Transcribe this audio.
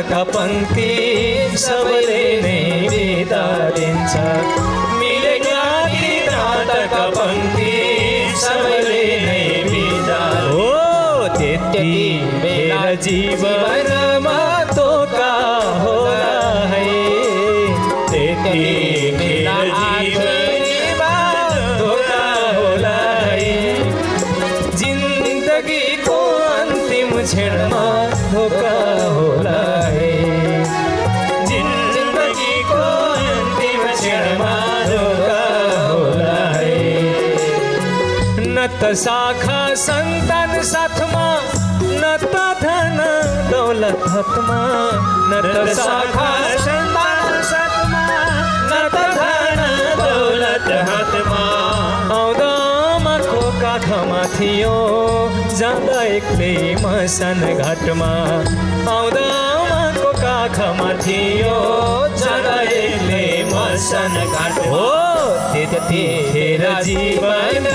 नाटकका पङ्क्ति सबैले नै बितालिन्छ मिलेका ती नाटकका पङ्क्ति सबैले नै बितालिन्छ हो त्यति बेला जीवनमा धोका होला है त्यति बेला जीवनमा धोका होला है जिन्दगीको अन्तिम क्षणमा धोका होला है जिन्दगीको अन्तिम क्षणमा धोका होला है न त शाखा सन्तान साथमा न त धन दौलत हातमा न त शाखा सन्तान साथमा न त धन दौलत हातमा आउँदा आमाको काखमा थियो जाँदा एक्लै मसान घाटमा आउँदा आमाको काखमा थियो जाँदा एक्लै मसान घाट हो त्यतिखेर जीवन